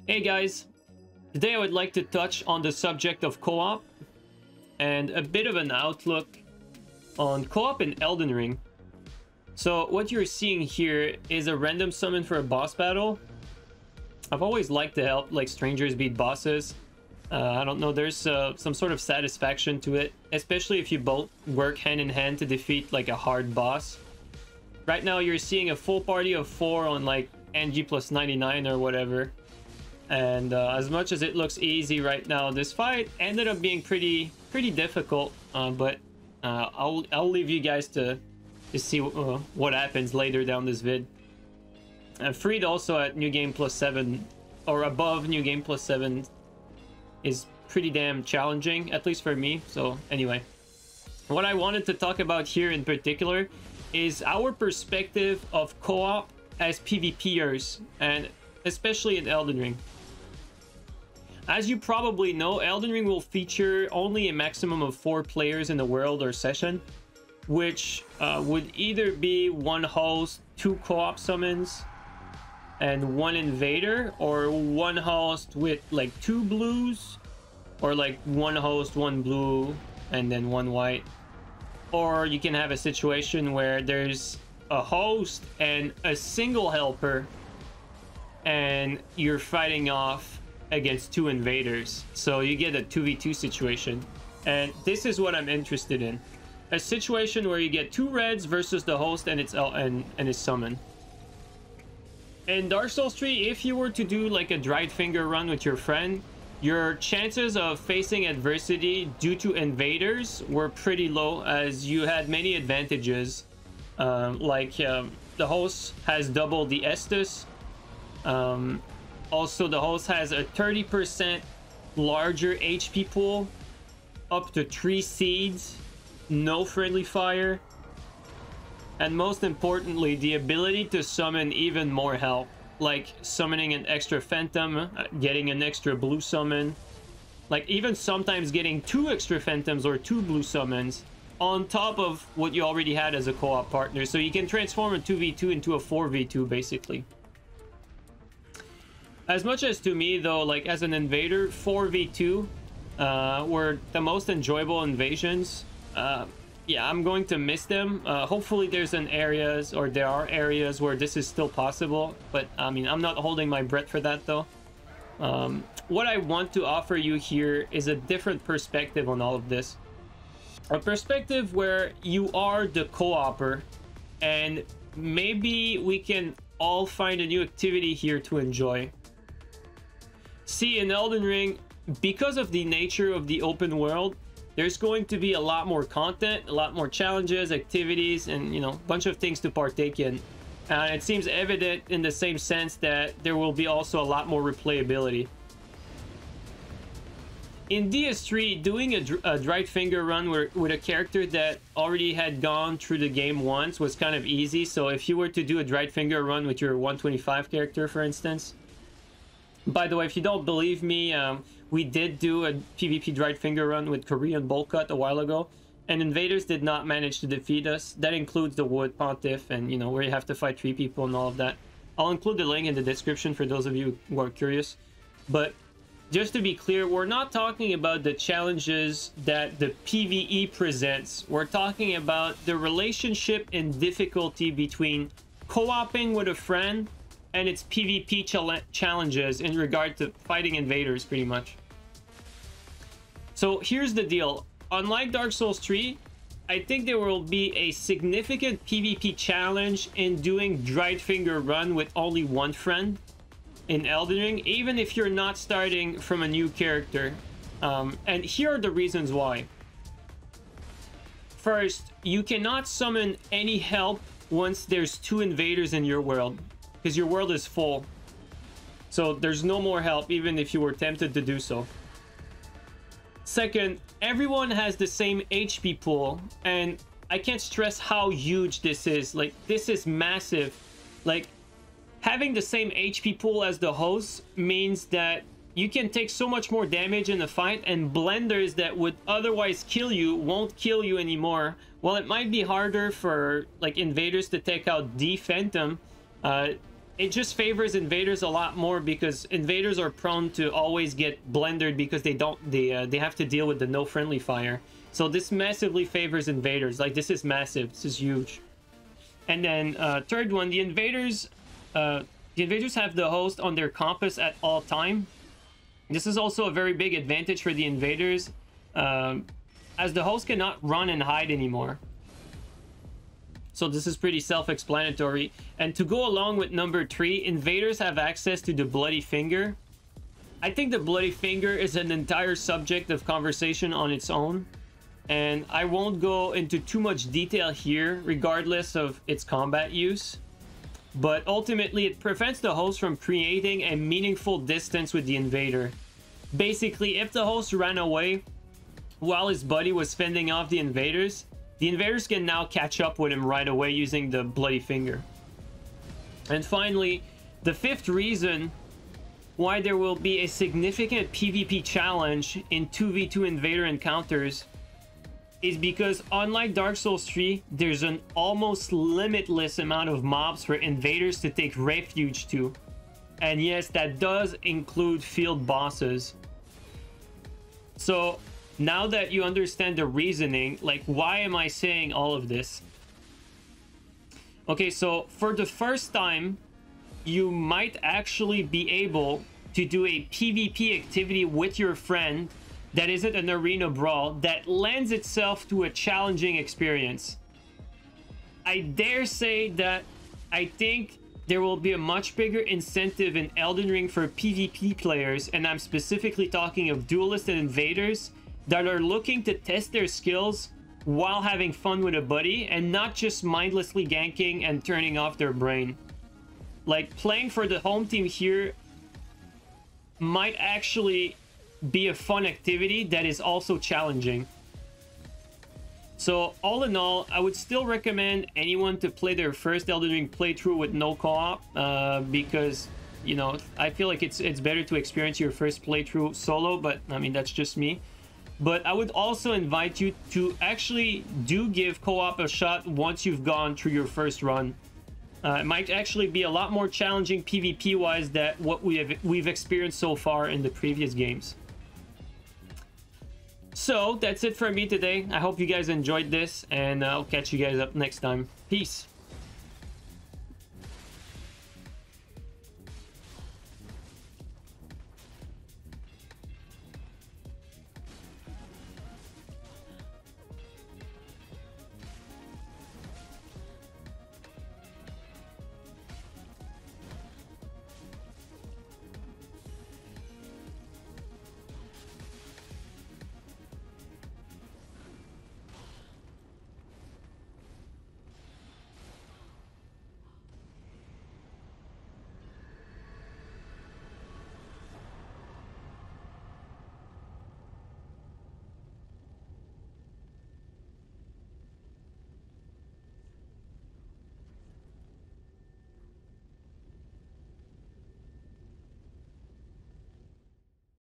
Hey guys, today I would like to touch on the subject of co-op and a bit of an outlook on co-op in Elden Ring. So what you're seeing here is a random summon for a boss battle. I've always liked to help like strangers beat bosses. I don't know, there's some sort of satisfaction to it, especially if you both work hand in hand to defeat like a hard boss. Right now you're seeing a full party of 4 on like NG plus 99 or whatever. And as much as it looks easy right now, this fight ended up being pretty difficult. But I'll leave you guys to see what happens later down this vid. Freed also at New Game Plus 7 or above New Game Plus 7 is pretty damn challenging, at least for me. So anyway, what I wanted to talk about here in particular is our perspective of co-op as PvPers, and especially in Elden Ring. As you probably know, Elden Ring will feature only a maximum of 4 players in the world or session, which would either be 1 host, 2 co-op summons, and 1 invader, or 1 host with like 2 blues, or like 1 host, 1 blue, and then 1 white. Or you can have a situation where there's a host and a single helper, and you're fighting off against 2 invaders, so you get a 2v2 situation. And this is what I'm interested in, a situation where you get 2 reds versus the host and its summon. In Dark Souls 3, if you were to do like a dried finger run with your friend, your chances of facing adversity due to invaders were pretty low, as you had many advantages. The host has double the Estus. Also, the host has a 30% larger HP pool, up to 3 seeds, no friendly fire, and most importantly, the ability to summon even more help, like summoning an extra phantom, getting an extra blue summon, like even sometimes getting 2 extra phantoms or 2 blue summons on top of what you already had as a co-op partner. So you can transform a 2v2 into a 4v2 basically. As much as to me though, like as an invader, 4v2 were the most enjoyable invasions. Yeah, I'm going to miss them. Hopefully there are areas where this is still possible, but I mean, I'm not holding my breath for that though. What I want to offer you here is a different perspective on all of this. A perspective where you are the co-opper, and maybe we can all find a new activity here to enjoy. See, in Elden Ring, because of the nature of the open world, there's going to be a lot more content, a lot more challenges, activities, and a bunch of things to partake in. And it seems evident in the same sense that there will be also a lot more replayability. In DS3, doing a dried finger run with a character that already had gone through the game once was kind of easy. So if you were to do a dried finger run with your 125 character, for instance. By the way, if you don't believe me, we did do a PvP dried finger run with Korean Bowl Cut a while ago, and invaders did not manage to defeat us. That includes the Wood Pontiff, and where you have to fight 3 people and all of that. I'll include the link in the description for those of you who are curious. But just to be clear, we're not talking about the challenges that the PvE presents. We're talking about the relationship and difficulty between co-oping with a friend and its PvP challenges in regard to fighting invaders, pretty much. So here's the deal. Unlike Dark Souls 3, I think there will be a significant PvP challenge in doing dried finger run with only 1 friend in Elden Ring, even if you're not starting from a new character. And here are the reasons why. First, you cannot summon any help once there's 2 invaders in your world, because your world is full. So there's no more help, even if you were tempted to do so. Second, everyone has the same HP pool, and I can't stress how huge this is. Like, this is massive. Like, having the same HP pool as the host means that you can take so much more damage in the fight, and blenders that would otherwise kill you won't kill you anymore. While it might be harder for like invaders to take out the Phantom, it just favors invaders a lot more because invaders are prone to always get blendered because they have to deal with the no friendly fire. So this massively favors invaders. Like, this is massive. This is huge. And then third one, the invaders have the host on their compass at all time. This is also a very big advantage for the invaders, as the host cannot run and hide anymore. So this is pretty self-explanatory. And to go along with number 3, invaders have access to the bloody finger. I think the bloody finger is an entire subject of conversation on its own, and I won't go into too much detail here regardless of its combat use. But ultimately, it prevents the host from creating a meaningful distance with the invader. Basically, if the host ran away while his buddy was fending off the invaders can now catch up with him right away using the bloody finger. And finally, the 5th reason why there will be a significant PvP challenge in 2v2 invader encounters is because, unlike Dark Souls 3, there's an almost limitless amount of mobs for invaders to take refuge to. And yes, that does include field bosses. So now that you understand the reasoning, like, why am I saying all of this? Okay, so for the first time, you might actually be able to do a PvP activity with your friend that isn't an arena brawl that lends itself to a challenging experience. I dare say that I think there will be a much bigger incentive in Elden Ring for PvP players, and I'm specifically talking of duelists and invaders, that are looking to test their skills while having fun with a buddy and not just mindlessly ganking and turning off their brain. Like, playing for the home team here might actually be a fun activity that is also challenging. So all in all, I would still recommend anyone to play their first Elden Ring playthrough with no co-op, because, you know, I feel like it's better to experience your first playthrough solo, but I mean, that's just me. But I would also invite you to actually do give co-op a shot once you've gone through your first run. It might actually be a lot more challenging PvP-wise than what we've experienced so far in the previous games. So that's it for me today. I hope you guys enjoyed this, and I'll catch you guys up next time. Peace.